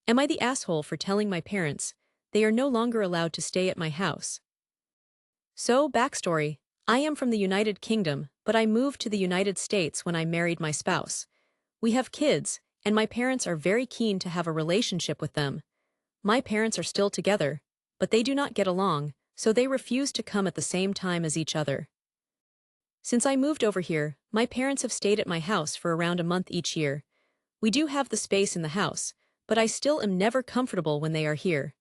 Am I the asshole for telling my parents they are no longer allowed to stay at my house? So, backstory. I am from the United Kingdom, but I moved to the United States when I married my spouse. We have kids, and my parents are very keen to have a relationship with them. My parents are still together, but they do not get along, so they refuse to come at the same time as each other. Since I moved over here, my parents have stayed at my house for around a month each year. We do have the space in the house, but I still am never comfortable when they are here.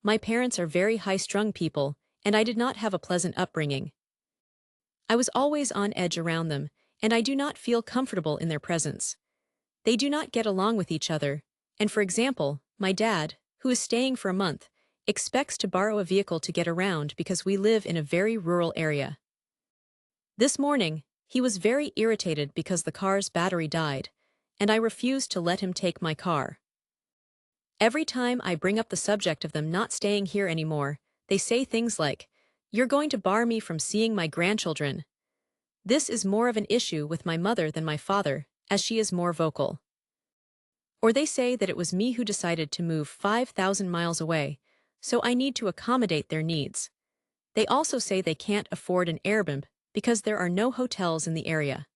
My parents are very high-strung people, and I did not have a pleasant upbringing. I was always on edge around them, and I do not feel comfortable in their presence. They do not get along with each other, and for example, my dad, who is staying for a month, expects to borrow a vehicle to get around because we live in a very rural area. This morning, he was very irritated because the car's battery died, and I refused to let him take my car. Every time I bring up the subject of them not staying here anymore, they say things like, "You're going to bar me from seeing my grandchildren." This is more of an issue with my mother than my father, as she is more vocal. Or they say that it was me who decided to move 5,000 miles away, so I need to accommodate their needs. They also say they can't afford an Airbnb because there are no hotels in the area.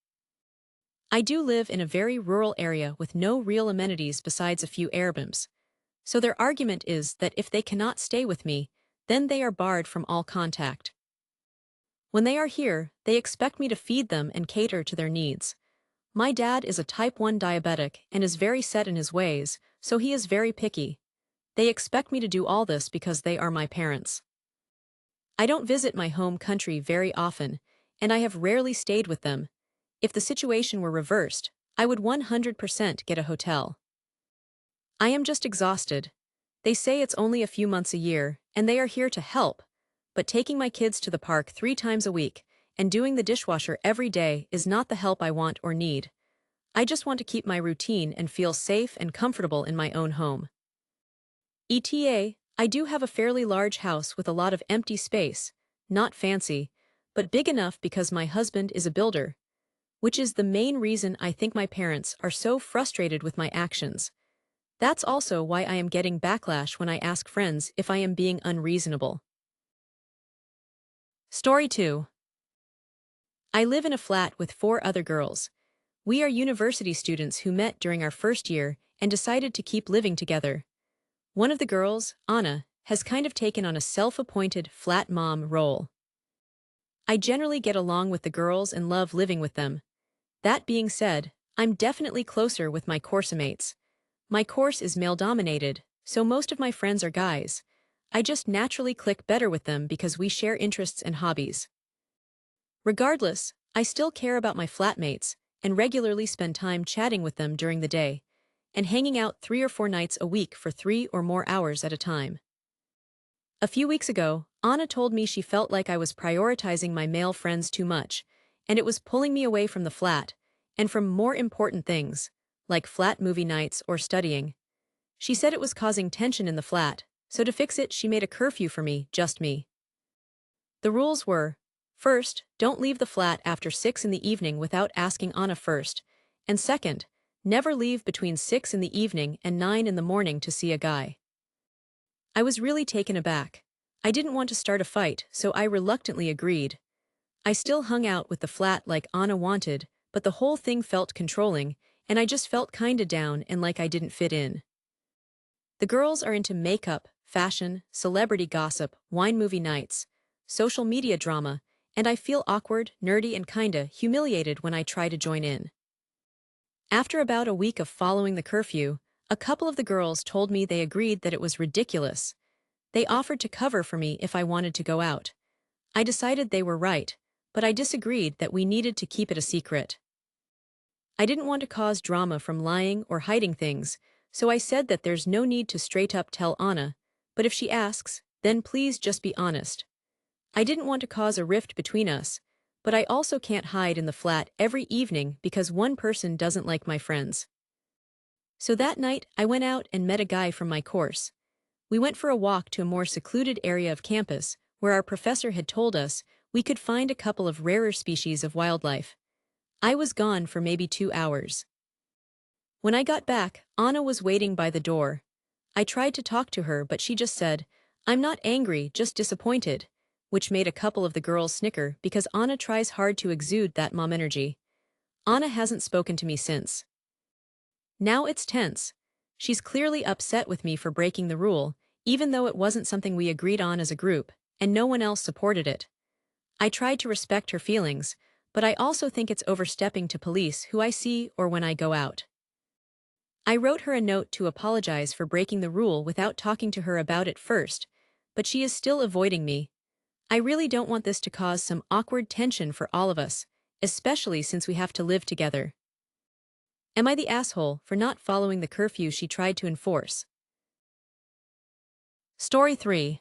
I do live in a very rural area with no real amenities besides a few Airbnbs. So their argument is that if they cannot stay with me, then they are barred from all contact. When they are here, they expect me to feed them and cater to their needs. My dad is a type 1 diabetic and is very set in his ways, so he is very picky. They expect me to do all this because they are my parents. I don't visit my home country very often, and I have rarely stayed with them. If the situation were reversed, I would 100% get a hotel. I am just exhausted. They say it's only a few months a year, and they are here to help, but taking my kids to the park 3 times a week and doing the dishwasher every day is not the help I want or need. I just want to keep my routine and feel safe and comfortable in my own home. I do have a fairly large house with a lot of empty space, not fancy, but big enough because my husband is a builder, which is the main reason I think my parents are so frustrated with my actions. That's also why I am getting backlash when I ask friends if I am being unreasonable. Story 2. I live in a flat with 4 other girls. We are university students who met during our first year and decided to keep living together. One of the girls, Anna, has kind of taken on a self-appointed flat mom role. I generally get along with the girls and love living with them. That being said, I'm definitely closer with my coursemates. My course is male-dominated, so most of my friends are guys. I just naturally click better with them because we share interests and hobbies. Regardless, I still care about my flatmates and regularly spend time chatting with them during the day and hanging out 3 or 4 nights a week for 3 or more hours at a time. A few weeks ago, Anna told me she felt like I was prioritizing my male friends too much, and it was pulling me away from the flat and from more important things, like flat movie nights or studying. She said it was causing tension in the flat, so to fix it she made a curfew for me, just me. The rules were, first, don't leave the flat after 6 in the evening without asking Anna first, and second, never leave between 6 in the evening and 9 in the morning to see a guy. I was really taken aback. I didn't want to start a fight, so I reluctantly agreed. I still hung out with the flat like Anna wanted, but the whole thing felt controlling, and I just felt kinda down and like I didn't fit in. The girls are into makeup, fashion, celebrity gossip, wine movie nights, social media drama, and I feel awkward, nerdy, and kinda humiliated when I try to join in. After about a week of following the curfew, a couple of the girls told me they agreed that it was ridiculous. They offered to cover for me if I wanted to go out. I decided they were right, but I disagreed that we needed to keep it a secret. I didn't want to cause drama from lying or hiding things, so I said that there's no need to straight up tell Anna, but if she asks, then please just be honest. I didn't want to cause a rift between us, but I also can't hide in the flat every evening because one person doesn't like my friends. So that night, I went out and met a guy from my course. We went for a walk to a more secluded area of campus, where our professor had told us we could find a couple of rarer species of wildlife. I was gone for maybe 2 hours. When I got back, Anna was waiting by the door. I tried to talk to her but she just said, "I'm not angry, just disappointed," which made a couple of the girls snicker because Anna tries hard to exude that mom energy. Anna hasn't spoken to me since. Now it's tense. She's clearly upset with me for breaking the rule, even though it wasn't something we agreed on as a group, and no one else supported it. I tried to respect her feelings, but I also think it's overstepping to police who I see or when I go out. I wrote her a note to apologize for breaking the rule without talking to her about it first, but she is still avoiding me. I really don't want this to cause some awkward tension for all of us, especially since we have to live together. Am I the asshole for not following the curfew she tried to enforce? Story 3.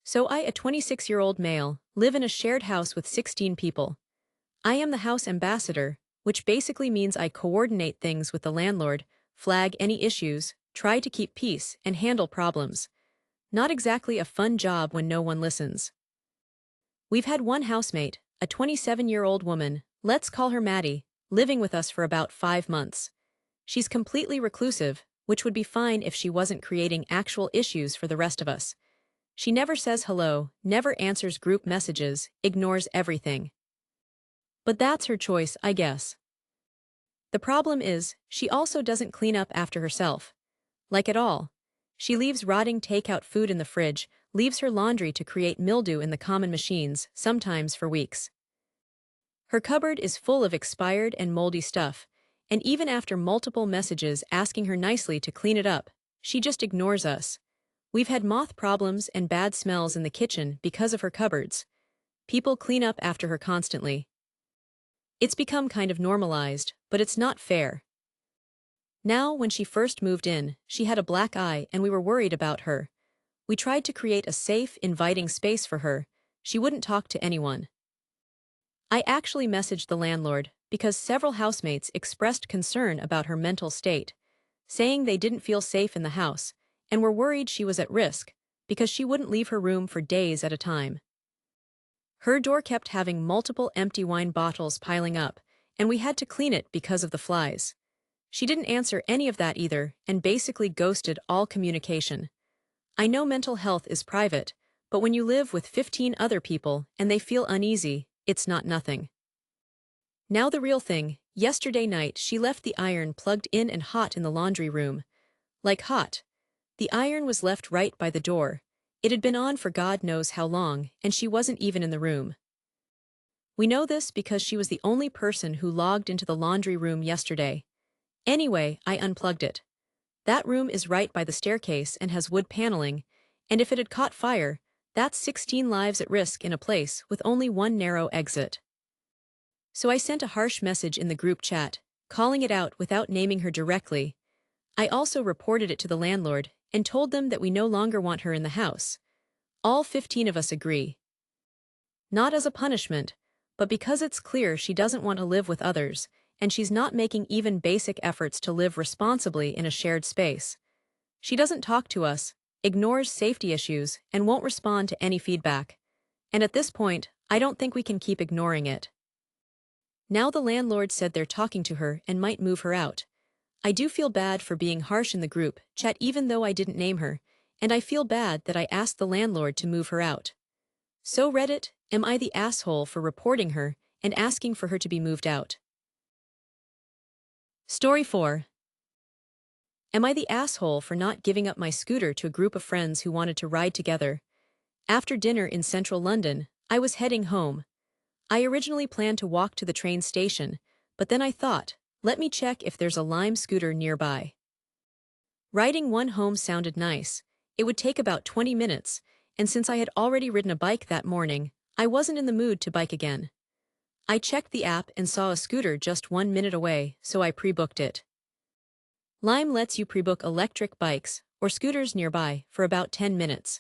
So I, a 26-year-old male, live in a shared house with 16 people. I am the house ambassador, which basically means I coordinate things with the landlord, flag any issues, try to keep peace, and handle problems. Not exactly a fun job when no one listens. We've had one housemate, a 27-year-old woman, let's call her Maddie, living with us for about 5 months. She's completely reclusive, which would be fine if she wasn't creating actual issues for the rest of us. She never says hello, never answers group messages, ignores everything. But that's her choice, I guess. The problem is, she also doesn't clean up after herself. Like at all. She leaves rotting takeout food in the fridge, leaves her laundry to create mildew in the common machines, sometimes for weeks. Her cupboard is full of expired and moldy stuff, and even after multiple messages asking her nicely to clean it up, she just ignores us. We've had moth problems and bad smells in the kitchen because of her cupboards. People clean up after her constantly. It's become kind of normalized, but it's not fair. Now, when she first moved in, she had a black eye and we were worried about her. We tried to create a safe, inviting space for her. She wouldn't talk to anyone. I actually messaged the landlord because several housemates expressed concern about her mental state, saying they didn't feel safe in the house and were worried she was at risk because she wouldn't leave her room for days at a time. Her door kept having multiple empty wine bottles piling up, and we had to clean it because of the flies. She didn't answer any of that either and basically ghosted all communication. I know mental health is private, but when you live with 15 other people and they feel uneasy, it's not nothing. Now the real thing, yesterday night she left the iron plugged in and hot in the laundry room. Like hot. The iron was left right by the door. It had been on for God knows how long, and she wasn't even in the room. We know this because she was the only person who logged into the laundry room yesterday. Anyway, I unplugged it. That room is right by the staircase and has wood paneling, and if it had caught fire, that's 16 lives at risk in a place with only one narrow exit. So I sent a harsh message in the group chat, calling it out without naming her directly. I also reported it to the landlord and told them that we no longer want her in the house. All 15 of us agree. Not as a punishment, but because it's clear she doesn't want to live with others, and she's not making even basic efforts to live responsibly in a shared space. She doesn't talk to us, ignores safety issues, and won't respond to any feedback. And at this point, I don't think we can keep ignoring it. Now the landlord said they're talking to her and might move her out. I do feel bad for being harsh in the group chat even though I didn't name her, and I feel bad that I asked the landlord to move her out. So Reddit, am I the asshole for reporting her and asking for her to be moved out? Story 4. Am I the asshole for not giving up my scooter to a group of friends who wanted to ride together? After dinner in central London, I was heading home. I originally planned to walk to the train station, but then I thought, let me check if there's a Lime scooter nearby. Riding one home sounded nice. It would take about 20 minutes, and since I had already ridden a bike that morning, I wasn't in the mood to bike again. I checked the app and saw a scooter just 1 minute away, so I pre-booked it. Lime lets you pre-book electric bikes or scooters nearby for about 10 minutes.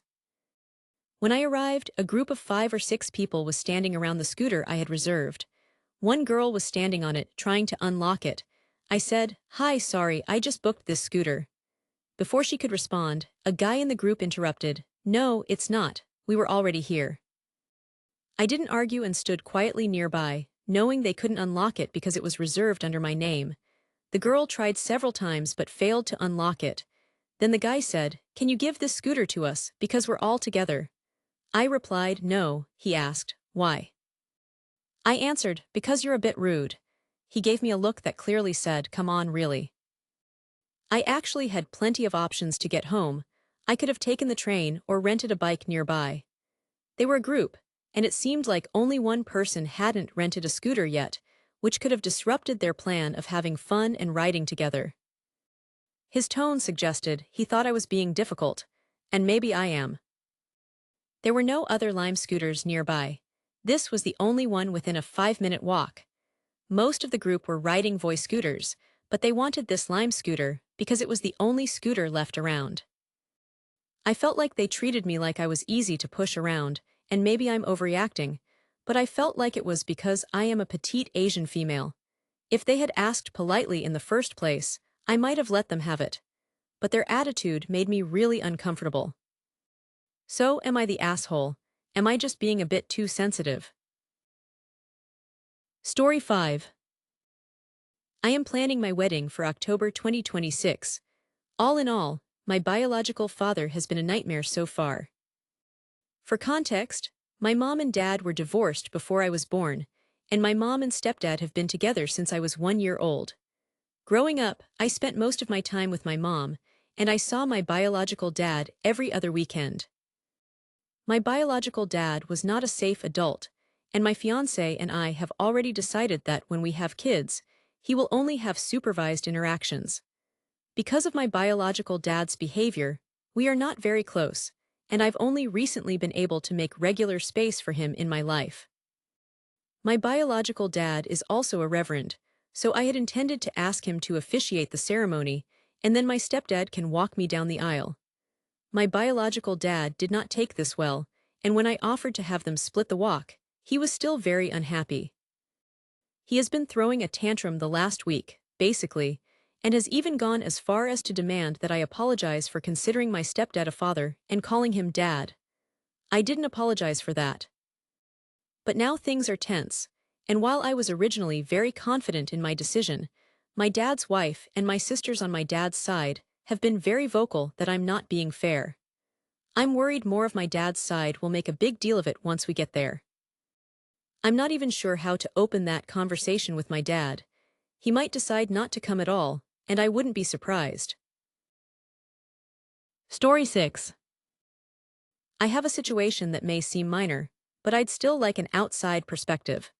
When I arrived, a group of 5 or 6 people was standing around the scooter I had reserved. One girl was standing on it, trying to unlock it. I said, "Hi, sorry, I just booked this scooter." Before she could respond, a guy in the group interrupted, "No, it's not, we were already here." I didn't argue and stood quietly nearby, knowing they couldn't unlock it because it was reserved under my name. The girl tried several times but failed to unlock it. Then the guy said, "Can you give this scooter to us, because we're all together?" I replied, "No." He asked, "Why?" I answered, "Because you're a bit rude." He gave me a look that clearly said, "Come on, really?" I actually had plenty of options to get home. I could have taken the train or rented a bike nearby. They were a group, and it seemed like only one person hadn't rented a scooter yet, which could have disrupted their plan of having fun and riding together. His tone suggested he thought I was being difficult, and maybe I am. There were no other Lime scooters nearby. This was the only one within a 5-minute walk. Most of the group were riding voice scooters, but they wanted this Lime scooter because it was the only scooter left around. I felt like they treated me like I was easy to push around, and maybe I'm overreacting, but I felt like it was because I am a petite Asian female. If they had asked politely in the first place, I might have let them have it. But their attitude made me really uncomfortable. So, am I the asshole? Am I just being a bit too sensitive? Story 5. I am planning my wedding for October 2026. All in all, my biological father has been a nightmare so far. For context, my mom and dad were divorced before I was born, and my mom and stepdad have been together since I was 1 year old. Growing up, I spent most of my time with my mom, and I saw my biological dad every other weekend. My biological dad was not a safe adult, and my fiancé and I have already decided that when we have kids, he will only have supervised interactions. Because of my biological dad's behavior, we are not very close, and I've only recently been able to make regular space for him in my life. My biological dad is also a reverend, so I had intended to ask him to officiate the ceremony, and then my stepdad can walk me down the aisle. My biological dad did not take this well, and when I offered to have them split the walk, he was still very unhappy. He has been throwing a tantrum the last week, basically, and has even gone as far as to demand that I apologize for considering my stepdad a father and calling him dad. I didn't apologize for that. But now things are tense, and while I was originally very confident in my decision, my dad's wife and my sisters on my dad's side have been very vocal that I'm not being fair. I'm worried more of my dad's side will make a big deal of it once we get there. I'm not even sure how to open that conversation with my dad. He might decide not to come at all, and I wouldn't be surprised. Story 6. I have a situation that may seem minor, but I'd still like an outside perspective.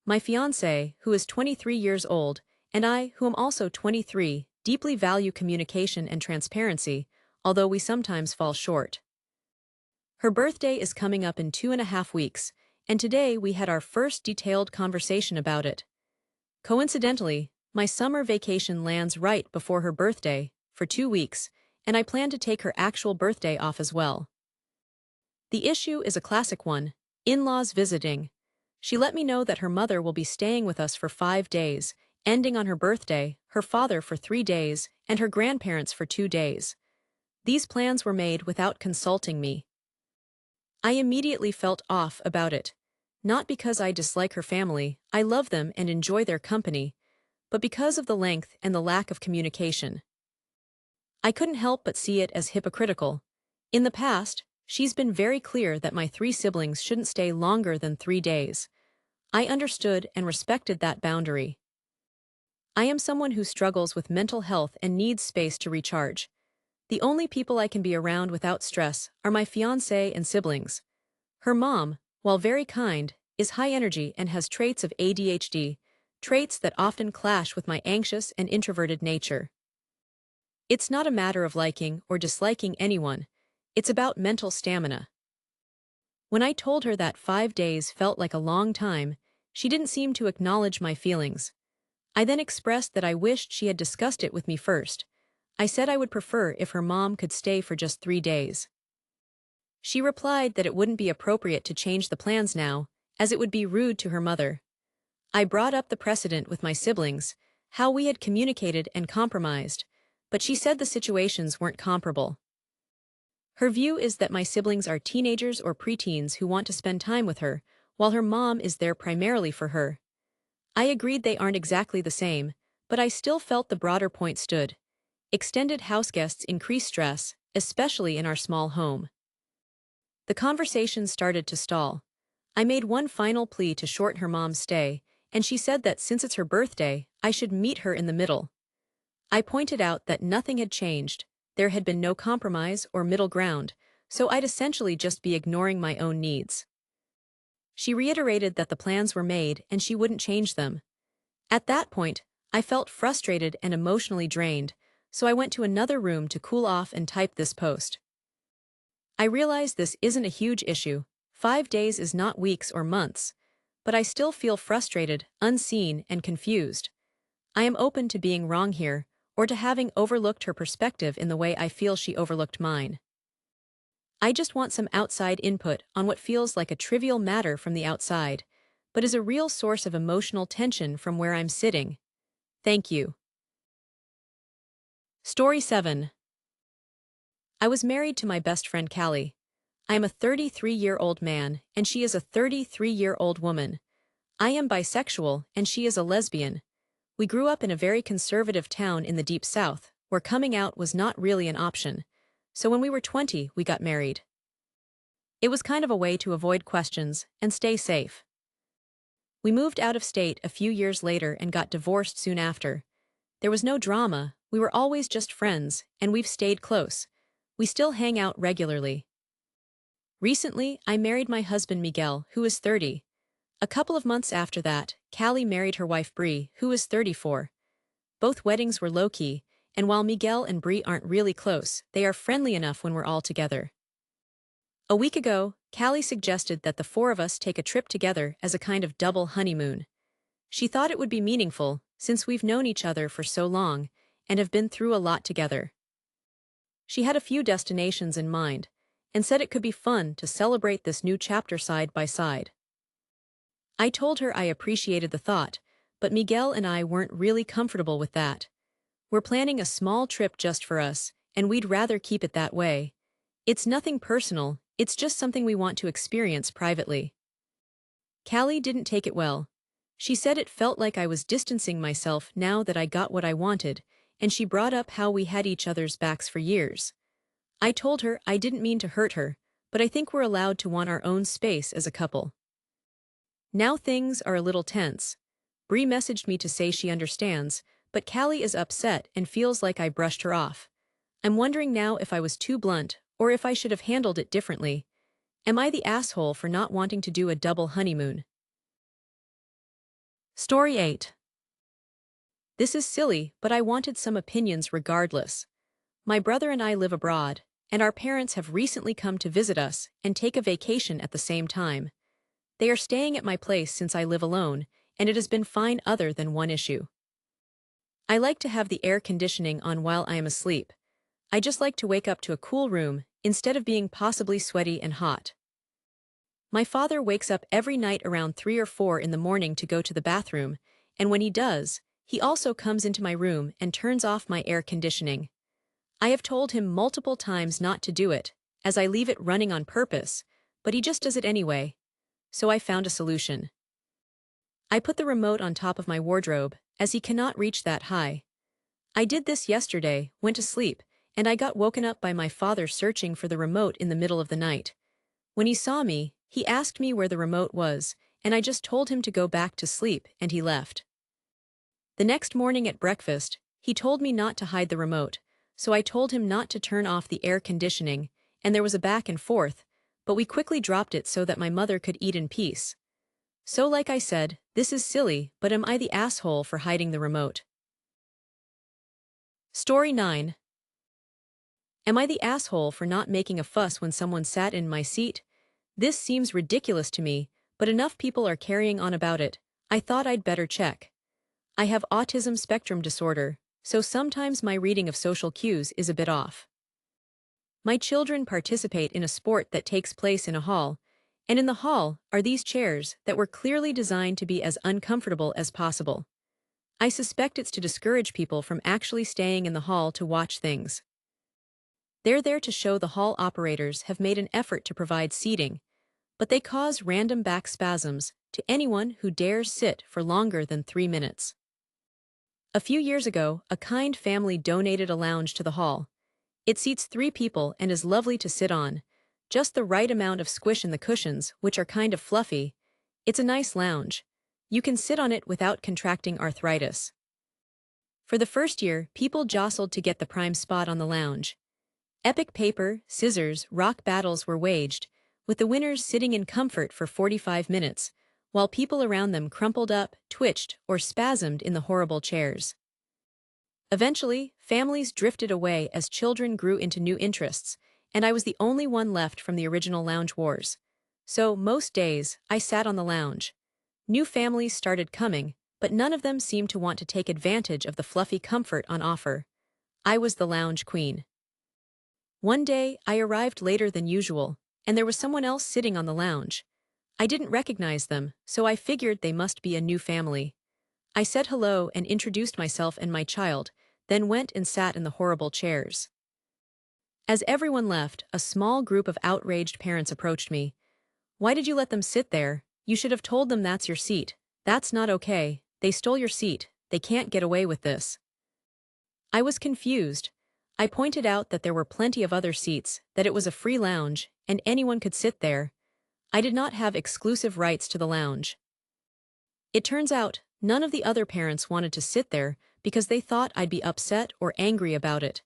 My fiancé, who is 23 years old, and I, who am also 23, deeply value communication and transparency, although we sometimes fall short. Her birthday is coming up in 2.5 weeks, and today we had our first detailed conversation about it. Coincidentally, my summer vacation lands right before her birthday, for 2 weeks, and I plan to take her actual birthday off as well. The issue is a classic one: in-laws visiting. She let me know that her mother will be staying with us for 5 days, ending on her birthday, her father for 3 days, and her grandparents for 2 days. These plans were made without consulting me. I immediately felt off about it. Not because I dislike her family, I love them and enjoy their company, but because of the length and the lack of communication. I couldn't help but see it as hypocritical. In the past, she's been very clear that my 3 siblings shouldn't stay longer than 3 days. I understood and respected that boundary. I am someone who struggles with mental health and needs space to recharge. The only people I can be around without stress are my fiancé and siblings. Her mom, while very kind, is high energy and has traits of ADHD, traits that often clash with my anxious and introverted nature. It's not a matter of liking or disliking anyone, it's about mental stamina. When I told her that 5 days felt like a long time, she didn't seem to acknowledge my feelings. I then expressed that I wished she had discussed it with me first. I said I would prefer if her mom could stay for just 3 days. She replied that it wouldn't be appropriate to change the plans now, as it would be rude to her mother. I brought up the precedent with my siblings, how we had communicated and compromised, but she said the situations weren't comparable. Her view is that my siblings are teenagers or preteens who want to spend time with her, while her mom is there primarily for her. I agreed they aren't exactly the same, but I still felt the broader point stood. Extended house guests increase stress, especially in our small home. The conversation started to stall. I made one final plea to shorten her mom's stay, and she said that since it's her birthday, I should meet her in the middle. I pointed out that nothing had changed, there had been no compromise or middle ground, so I'd essentially just be ignoring my own needs. She reiterated that the plans were made and she wouldn't change them. At that point, I felt frustrated and emotionally drained, so I went to another room to cool off and type this post. I realize this isn't a huge issue, 5 days is not weeks or months, but I still feel frustrated, unseen, and confused. I am open to being wrong here, or to having overlooked her perspective in the way I feel she overlooked mine. I just want some outside input on what feels like a trivial matter from the outside, but is a real source of emotional tension from where I'm sitting. Thank you. Story 7. I was married to my best friend Callie. I am a 33-year-old man, and she is a 33-year-old woman. I am bisexual, and she is a lesbian. We grew up in a very conservative town in the Deep South, where coming out was not really an option. So when we were 20, we got married. It was kind of a way to avoid questions and stay safe. We moved out of state a few years later and got divorced soon after. There was no drama, we were always just friends, and we've stayed close. We still hang out regularly. Recently, I married my husband Miguel, who is 30. A couple of months after that, Callie married her wife Bree, who is 34. Both weddings were low-key, and while Miguel and Bree aren't really close, they are friendly enough when we're all together. A week ago, Callie suggested that the four of us take a trip together as a kind of double honeymoon. She thought it would be meaningful, since we've known each other for so long, and have been through a lot together. She had a few destinations in mind, and said it could be fun to celebrate this new chapter side by side. I told her I appreciated the thought, but Miguel and I weren't really comfortable with that. We're planning a small trip just for us, and we'd rather keep it that way. It's nothing personal, it's just something we want to experience privately. Callie didn't take it well. She said it felt like I was distancing myself now that I got what I wanted, and she brought up how we had each other's backs for years. I told her I didn't mean to hurt her, but I think we're allowed to want our own space as a couple. Now things are a little tense. Bree messaged me to say she understands, but Callie is upset and feels like I brushed her off. I'm wondering now if I was too blunt, or if I should have handled it differently. Am I the asshole for not wanting to do a double honeymoon? Story 8. This is silly, but I wanted some opinions regardless. My brother and I live abroad, and our parents have recently come to visit us and take a vacation at the same time. They are staying at my place since I live alone, and it has been fine other than one issue. I like to have the air conditioning on while I am asleep. I just like to wake up to a cool room, instead of being possibly sweaty and hot. My father wakes up every night around 3 or 4 in the morning to go to the bathroom, and when he does, he also comes into my room and turns off my air conditioning. I have told him multiple times not to do it, as I leave it running on purpose, but he just does it anyway. So I found a solution. I put the remote on top of my wardrobe, as he cannot reach that high. I did this yesterday, went to sleep, and I got woken up by my father searching for the remote in the middle of the night. When he saw me, he asked me where the remote was, and I just told him to go back to sleep, and he left. The next morning at breakfast, he told me not to hide the remote, so I told him not to turn off the air conditioning, and there was a back and forth, but we quickly dropped it so that my mother could eat in peace. So like I said, this is silly, but am I the asshole for hiding the remote? Story 9. Am I the asshole for not making a fuss when someone sat in my seat? This seems ridiculous to me, but enough people are carrying on about it, I thought I'd better check. I have autism spectrum disorder, so sometimes my reading of social cues is a bit off. My children participate in a sport that takes place in a hall, and in the hall are these chairs that were clearly designed to be as uncomfortable as possible. I suspect it's to discourage people from actually staying in the hall to watch things. They're there to show the hall operators have made an effort to provide seating, but they cause random back spasms to anyone who dares sit for longer than 3 minutes. A few years ago, a kind family donated a lounge to the hall. It seats 3 people and is lovely to sit on. Just the right amount of squish in the cushions, which are kind of fluffy. It's a nice lounge. You can sit on it without contracting arthritis. For the first year, people jostled to get the prime spot on the lounge. Epic paper, scissors, rock battles were waged, with the winners sitting in comfort for 45 minutes, while people around them crumpled up, twitched, or spasmed in the horrible chairs. Eventually, families drifted away as children grew into new interests, and I was the only one left from the original lounge wars. So, most days, I sat on the lounge. New families started coming, but none of them seemed to want to take advantage of the fluffy comfort on offer. I was the lounge queen. One day, I arrived later than usual, and there was someone else sitting on the lounge. I didn't recognize them, so I figured they must be a new family. I said hello and introduced myself and my child, then went and sat in the horrible chairs. As everyone left, a small group of outraged parents approached me. "Why did you let them sit there? You should have told them that's your seat. That's not okay. They stole your seat. They can't get away with this." I was confused. I pointed out that there were plenty of other seats, that it was a free lounge, and anyone could sit there. I did not have exclusive rights to the lounge. It turns out, none of the other parents wanted to sit there because they thought I'd be upset or angry about it.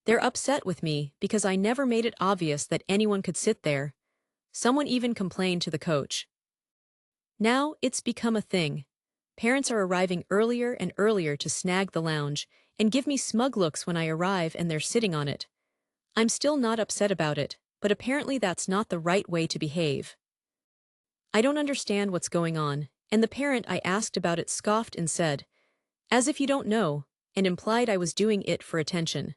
They're upset with me because I never made it obvious that anyone could sit there. Someone even complained to the coach. Now, it's become a thing. Parents are arriving earlier and earlier to snag the lounge and give me smug looks when I arrive and they're sitting on it. I'm still not upset about it, but apparently that's not the right way to behave. I don't understand what's going on, and the parent I asked about it scoffed and said, "As if you don't know," and implied I was doing it for attention.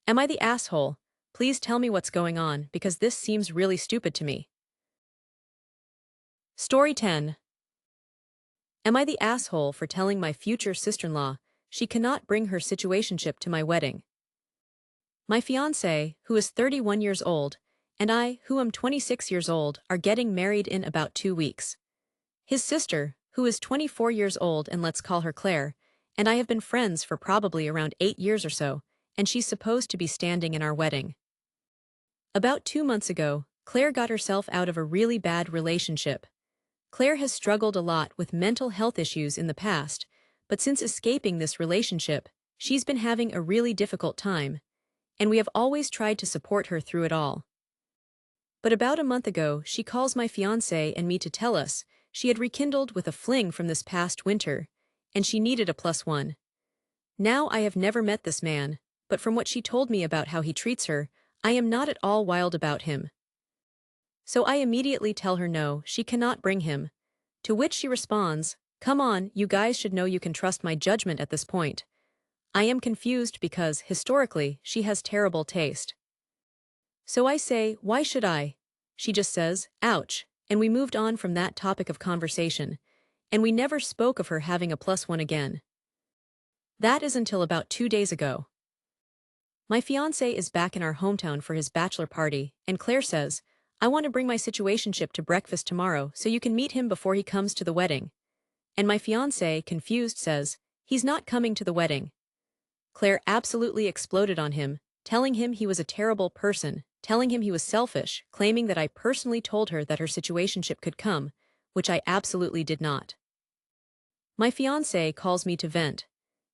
Am I the asshole? Please tell me what's going on, because this seems really stupid to me. Story 10. Am I the asshole for telling my future sister-in-law she cannot bring her situationship to my wedding? My fiancé, who is 31 years old, and I, who am 26 years old, are getting married in about 2 weeks. His sister, who is 24 years old and let's call her Claire, and I have been friends for probably around 8 years or so, and she's supposed to be standing in our wedding. About 2 months ago, Claire got herself out of a really bad relationship. Claire has struggled a lot with mental health issues in the past, but since escaping this relationship, she's been having a really difficult time, and we have always tried to support her through it all. But about a month ago, she calls my fiancé and me to tell us she had rekindled with a fling from this past winter, and she needed a +1. Now I have never met this man, but from what she told me about how he treats her, I am not at all wild about him. So I immediately tell her no, she cannot bring him. To which she responds, "Come on, you guys should know you can trust my judgment at this point." I am confused because, historically, she has terrible taste. So I say, "Why should I?" She just says, "Ouch," and we moved on from that topic of conversation, and we never spoke of her having a +1 again. That is until about 2 days ago. My fiancé is back in our hometown for his bachelor party, and Claire says, "I want to bring my situationship to breakfast tomorrow so you can meet him before he comes to the wedding." And my fiancé, confused, says, "He's not coming to the wedding." Claire absolutely exploded on him, telling him he was a terrible person, telling him he was selfish, claiming that I personally told her that her situationship could come, which I absolutely did not. My fiancé calls me to vent.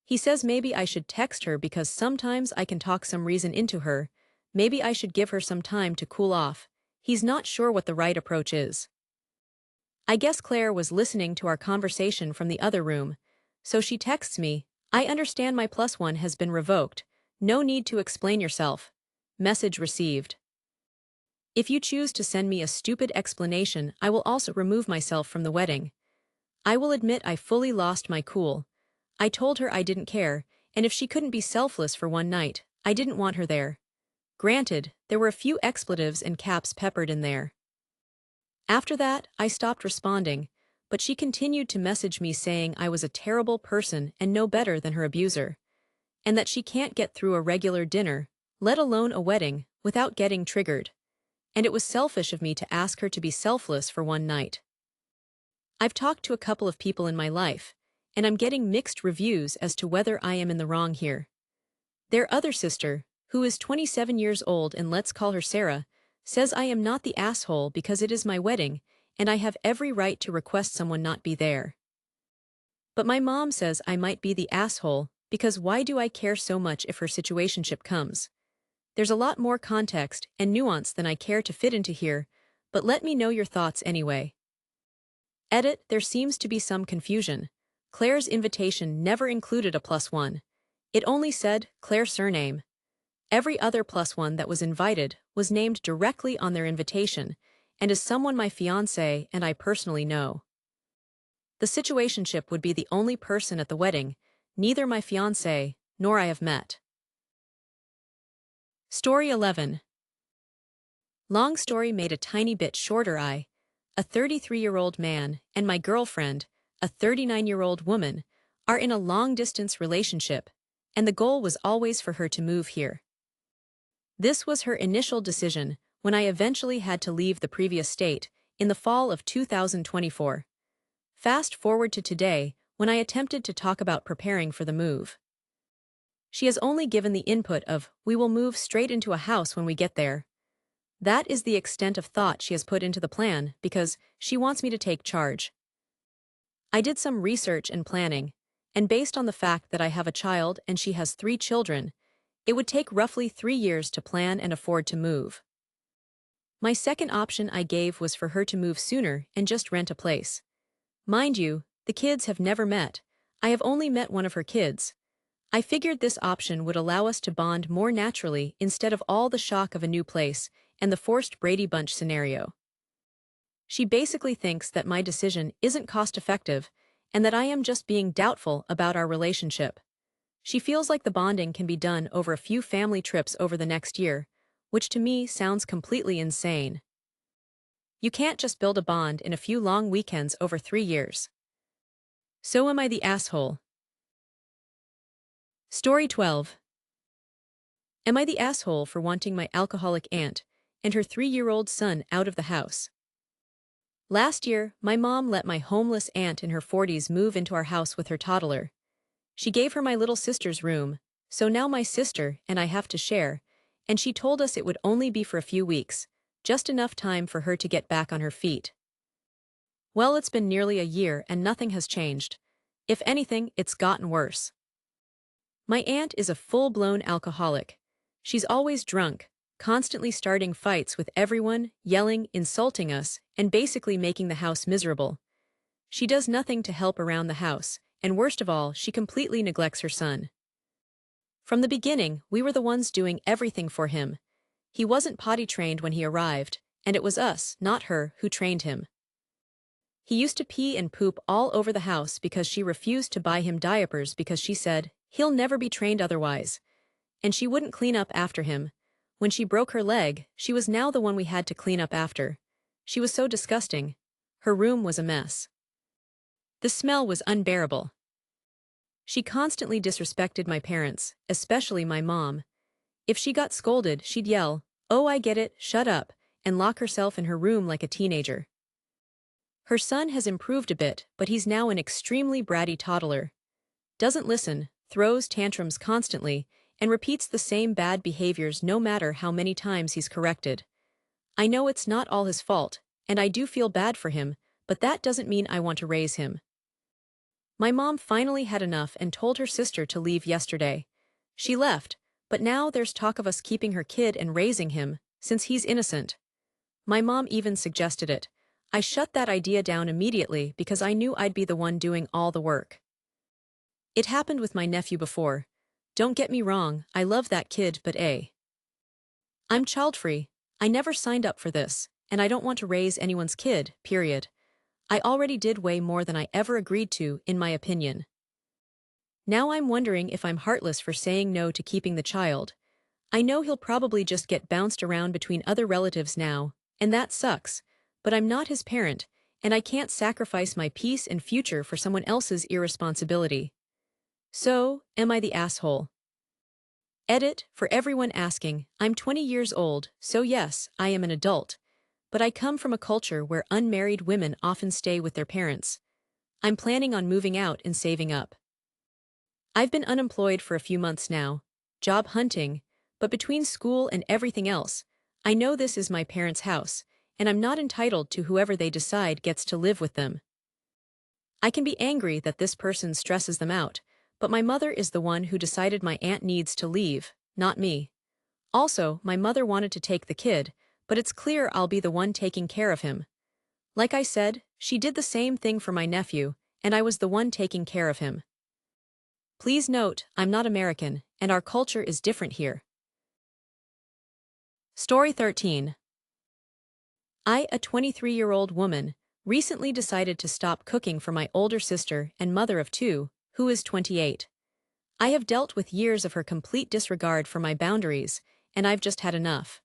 He says maybe I should text her because sometimes I can talk some reason into her, maybe I should give her some time to cool off. He's not sure what the right approach is. I guess Claire was listening to our conversation from the other room, so she texts me, "I understand my +1 has been revoked. No need to explain yourself." Message received. If you choose to send me a stupid explanation, I will also remove myself from the wedding. I will admit I fully lost my cool. I told her I didn't care, and if she couldn't be selfless for one night, I didn't want her there. Granted, there were a few expletives and caps peppered in there. After that, I stopped responding, but she continued to message me saying I was a terrible person and no better than her abuser, and that she can't get through a regular dinner, let alone a wedding, without getting triggered. And it was selfish of me to ask her to be selfless for one night. I've talked to a couple of people in my life, and I'm getting mixed reviews as to whether I am in the wrong here. Their other sister, who is 27 years old and let's call her Sarah, says I am not the asshole because it is my wedding, and I have every right to request someone not be there. But my mom says I might be the asshole because why do I care so much if her situationship comes? There's a lot more context and nuance than I care to fit into here, but let me know your thoughts anyway. Edit, there seems to be some confusion. Claire's invitation never included a +1. It only said Claire surname. Every other +1 that was invited was named directly on their invitation, and is someone my fiancé and I personally know. The situationship would be the only person at the wedding, neither my fiancé nor I have met. Story 11. Long story made a tiny bit shorter. A 33-year-old man, and my girlfriend, a 39-year-old woman, are in a long-distance relationship, and the goal was always for her to move here. This was her initial decision when I eventually had to leave the previous state, in the fall of 2024. Fast forward to today, when I attempted to talk about preparing for the move. She has only given the input of, we will move straight into a house when we get there. That is the extent of thought she has put into the plan because she wants me to take charge. I did some research and planning, and based on the fact that I have a child and she has 3 children, it would take roughly 3 years to plan and afford to move. My second option I gave was for her to move sooner and just rent a place. Mind you, the kids have never met. I have only met one of her kids. I figured this option would allow us to bond more naturally instead of all the shock of a new place and the forced Brady Bunch scenario. She basically thinks that my decision isn't cost-effective and that I am just being doubtful about our relationship. She feels like the bonding can be done over a few family trips over the next year, which to me sounds completely insane. You can't just build a bond in a few long weekends over 3 years. So am I the asshole? Story 12. Am I the asshole for wanting my alcoholic aunt and her 3-year-old son out of the house? Last year, my mom let my homeless aunt in her 40s move into our house with her toddler. She gave her my little sister's room, so now my sister and I have to share, and she told us it would only be for a few weeks, just enough time for her to get back on her feet. Well, it's been nearly a year and nothing has changed. If anything, it's gotten worse. My aunt is a full-blown alcoholic. She's always drunk, constantly starting fights with everyone, yelling, insulting us, and basically making the house miserable. She does nothing to help around the house, and worst of all, she completely neglects her son. From the beginning, we were the ones doing everything for him. He wasn't potty trained when he arrived, and it was us, not her, who trained him. He used to pee and poop all over the house because she refused to buy him diapers because she said, he'll never be trained otherwise. And she wouldn't clean up after him. When she broke her leg, she was now the one we had to clean up after. She was so disgusting. Her room was a mess. The smell was unbearable. She constantly disrespected my parents, especially my mom. If she got scolded, she'd yell, "Oh, I get it, shut up," and lock herself in her room like a teenager. Her son has improved a bit, but he's now an extremely bratty toddler. Doesn't listen, throws tantrums constantly, and repeats the same bad behaviors no matter how many times he's corrected. I know it's not all his fault, and I do feel bad for him, but that doesn't mean I want to raise him. My mom finally had enough and told her sister to leave yesterday. She left, but now there's talk of us keeping her kid and raising him, since he's innocent. My mom even suggested it. I shut that idea down immediately because I knew I'd be the one doing all the work. It happened with my nephew before. Don't get me wrong, I love that kid, but I'm child-free. I never signed up for this, and I don't want to raise anyone's kid, period. I already did way more than I ever agreed to, in my opinion. Now I'm wondering if I'm heartless for saying no to keeping the child. I know he'll probably just get bounced around between other relatives now, and that sucks, but I'm not his parent, and I can't sacrifice my peace and future for someone else's irresponsibility. So, am I the asshole? Edit, for everyone asking, I'm 20 years old, so yes, I am an adult. But I come from a culture where unmarried women often stay with their parents. I'm planning on moving out and saving up. I've been unemployed for a few months now, job hunting, but between school and everything else, I know this is my parents' house, and I'm not entitled to whoever they decide gets to live with them. I can be angry that this person stresses them out, but my mother is the one who decided my aunt needs to leave, not me. Also, my mother wanted to take the kid, but it's clear I'll be the one taking care of him. Like I said, she did the same thing for my nephew, and I was the one taking care of him. Please note, I'm not American, and our culture is different here. Story 13. I, a 23-year-old woman, recently decided to stop cooking for my older sister and mother of two, who is 28. I have dealt with years of her complete disregard for my boundaries, and I've just had enough.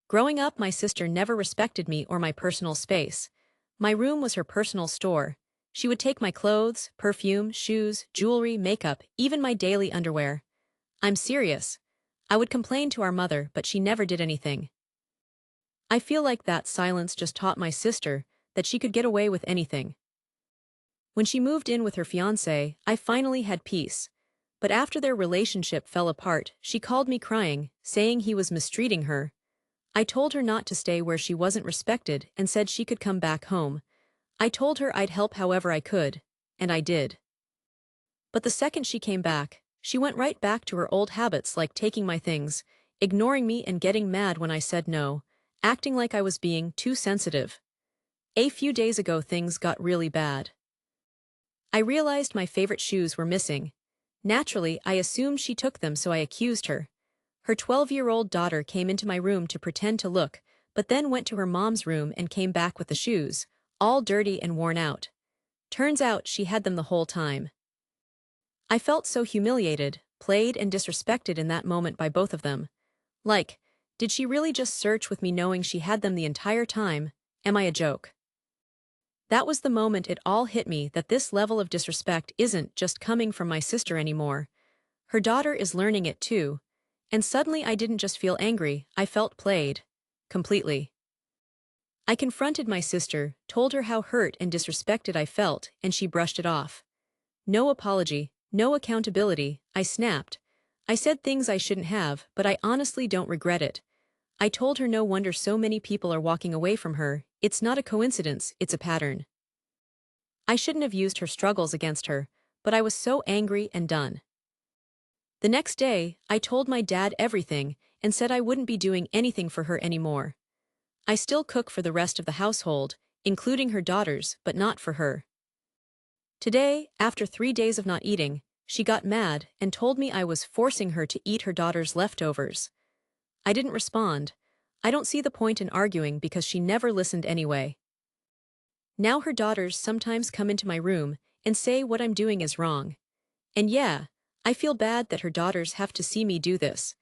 Growing up, my sister never respected me or my personal space. My room was her personal store. She would take my clothes, perfume, shoes, jewelry, makeup, even my daily underwear. I'm serious. I would complain to our mother, but she never did anything. I feel like that silence just taught my sister that she could get away with anything. When she moved in with her fiancé, I finally had peace. But after their relationship fell apart, she called me crying, saying he was mistreating her. I told her not to stay where she wasn't respected and said she could come back home. I told her I'd help however I could, and I did. But the second she came back, she went right back to her old habits like taking my things, ignoring me and getting mad when I said no, acting like I was being too sensitive. A few days ago things got really bad. I realized my favorite shoes were missing. Naturally, I assumed she took them, so I accused her. Her 12-year-old daughter came into my room to pretend to look, but then went to her mom's room and came back with the shoes, all dirty and worn out. Turns out she had them the whole time. I felt so humiliated, played and disrespected in that moment by both of them. Like, did she really just search with me knowing she had them the entire time? Am I a joke? That was the moment it all hit me that this level of disrespect isn't just coming from my sister anymore. Her daughter is learning it too. And suddenly I didn't just feel angry, I felt played. Completely. I confronted my sister, told her how hurt and disrespected I felt, and she brushed it off. No apology, no accountability, I snapped. I said things I shouldn't have, but I honestly don't regret it. I told her no wonder so many people are walking away from her, it's not a coincidence, it's a pattern. I shouldn't have used her struggles against her, but I was so angry and done. The next day, I told my dad everything and said I wouldn't be doing anything for her anymore. I still cook for the rest of the household, including her daughters, but not for her. Today, after 3 days of not eating, she got mad and told me I was forcing her to eat her daughter's leftovers. I didn't respond. I don't see the point in arguing because she never listened anyway. Now her daughters sometimes come into my room and say what I'm doing is wrong. And yeah, I feel bad that her daughters have to see me do this,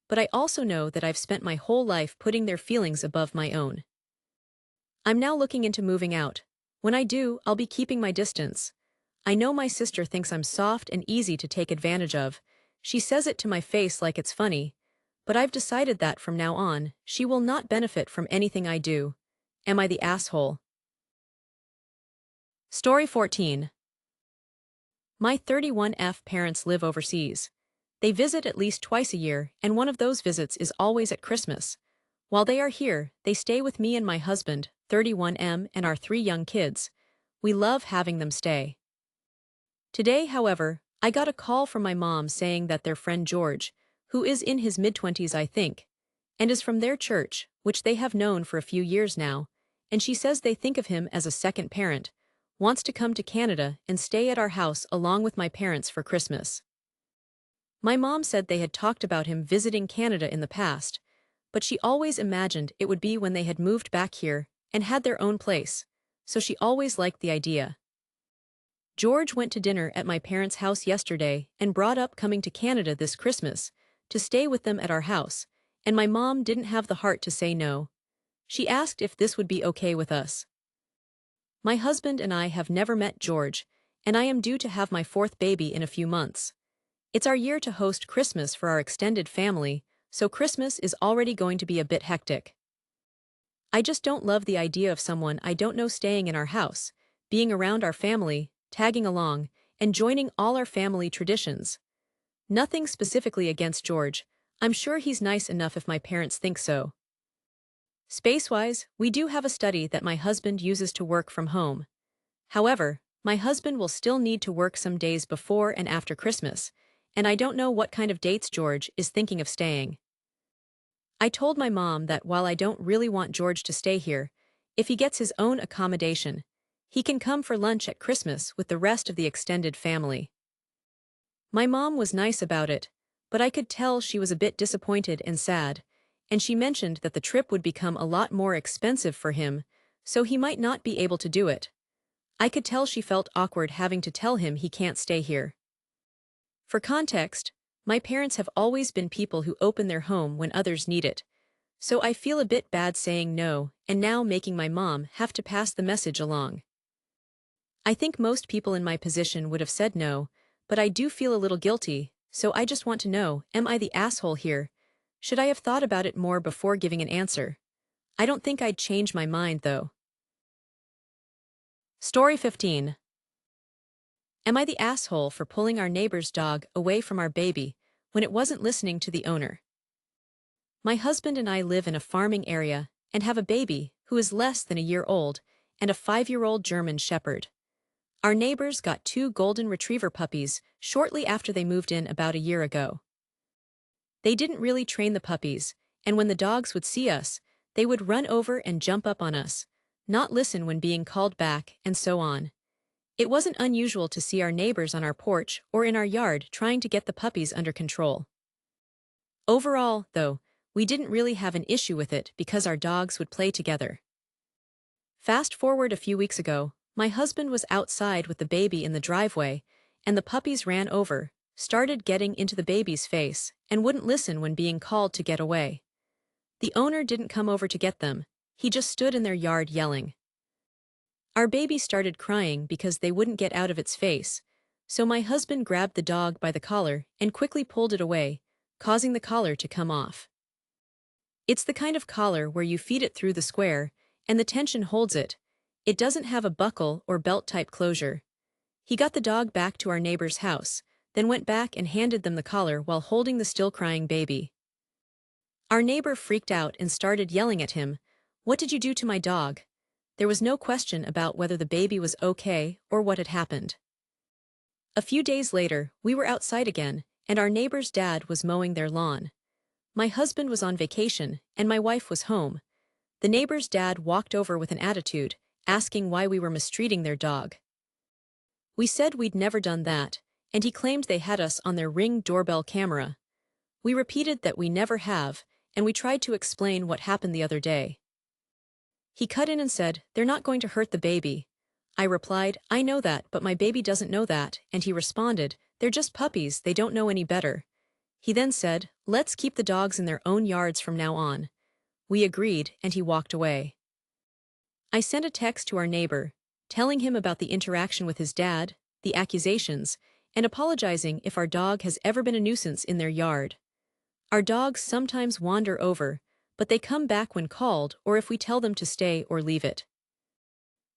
but I also know that I've spent my whole life putting their feelings above my own. I'm now looking into moving out. When I do, I'll be keeping my distance. I know my sister thinks I'm soft and easy to take advantage of. She says it to my face like it's funny, but I've decided that from now on, she will not benefit from anything I do. Am I the asshole? Story 14. My 31F parents live overseas. They visit at least twice a year, and one of those visits is always at Christmas. While they are here, they stay with me and my husband, 31M, and our 3 young kids. We love having them stay. Today, however, I got a call from my mom saying that their friend George, who is in his mid-20s I think, and is from their church, which they have known for a few years now, and she says they think of him as a second parent, wants to come to Canada and stay at our house along with my parents for Christmas. My mom said they had talked about him visiting Canada in the past, but she always imagined it would be when they had moved back here and had their own place, so she always liked the idea. George went to dinner at my parents' house yesterday and brought up coming to Canada this Christmas to stay with them at our house, and my mom didn't have the heart to say no. She asked if this would be okay with us. My husband and I have never met George, and I am due to have my 4th baby in a few months. It's our year to host Christmas for our extended family, so Christmas is already going to be a bit hectic. I just don't love the idea of someone I don't know staying in our house, being around our family, tagging along, and joining all our family traditions. Nothing specifically against George. I'm sure he's nice enough if my parents think so. Space-wise, we do have a study that my husband uses to work from home. However, my husband will still need to work some days before and after Christmas, and I don't know what kind of dates George is thinking of staying. I told my mom that while I don't really want George to stay here, if he gets his own accommodation, he can come for lunch at Christmas with the rest of the extended family. My mom was nice about it, but I could tell she was a bit disappointed and sad, and she mentioned that the trip would become a lot more expensive for him, so he might not be able to do it. I could tell she felt awkward having to tell him he can't stay here. For context, my parents have always been people who open their home when others need it, so I feel a bit bad saying no and now making my mom have to pass the message along. I think most people in my position would have said no, but I do feel a little guilty, so I just want to know, am I the asshole here? Should I have thought about it more before giving an answer? I don't think I'd change my mind though. Story 15. Am I the asshole for pulling our neighbor's dog away from our baby when it wasn't listening to the owner? My husband and I live in a farming area and have a baby who is less than a year old and a 5-year-old German Shepherd. Our neighbors got 2 golden retriever puppies shortly after they moved in about a year ago. They didn't really train the puppies, and when the dogs would see us, they would run over and jump up on us, not listen when being called back, and so on. It wasn't unusual to see our neighbors on our porch or in our yard trying to get the puppies under control. Overall, though, we didn't really have an issue with it because our dogs would play together. Fast forward a few weeks ago, my husband was outside with the baby in the driveway, and the puppies ran over, started getting into the baby's face, and wouldn't listen when being called to get away. The owner didn't come over to get them, he just stood in their yard yelling. Our baby started crying because they wouldn't get out of its face, so my husband grabbed the dog by the collar and quickly pulled it away, causing the collar to come off. It's the kind of collar where you feed it through the square, and the tension holds it. It doesn't have a buckle or belt-type closure. He got the dog back to our neighbor's house, then went back and handed them the collar while holding the still-crying baby. Our neighbor freaked out and started yelling at him, "What did you do to my dog?" There was no question about whether the baby was okay or what had happened. A few days later, we were outside again, and our neighbor's dad was mowing their lawn. My husband was on vacation, and my wife was home. The neighbor's dad walked over with an attitude, asking why we were mistreating their dog. We said we'd never done that, and he claimed they had us on their Ring doorbell camera. We repeated that we never have, and we tried to explain what happened the other day. He cut in and said, "They're not going to hurt the baby." I replied, "I know that, but my baby doesn't know that," and he responded, "They're just puppies, they don't know any better." He then said, "Let's keep the dogs in their own yards from now on." We agreed, and he walked away. I sent a text to our neighbor, telling him about the interaction with his dad, the accusations, and apologizing if our dog has ever been a nuisance in their yard. Our dogs sometimes wander over, but they come back when called or if we tell them to stay or leave it.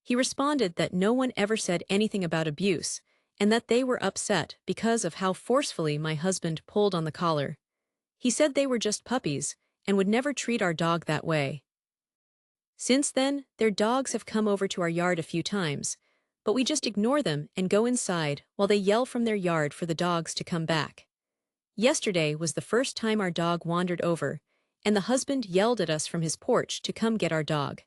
He responded that no one ever said anything about abuse, and that they were upset because of how forcefully my husband pulled on the collar. He said they were just puppies, and would never treat our dog that way. Since then, their dogs have come over to our yard a few times, but we just ignore them and go inside while they yell from their yard for the dogs to come back. Yesterday was the first time our dog wandered over, and the husband yelled at us from his porch to come get our dog.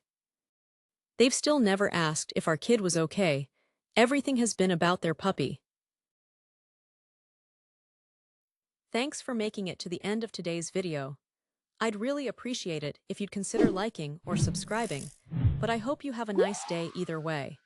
They've still never asked if our kid was okay. Everything has been about their puppy. Thanks for making it to the end of today's video. I'd really appreciate it if you'd consider liking or subscribing, but I hope you have a nice day either way.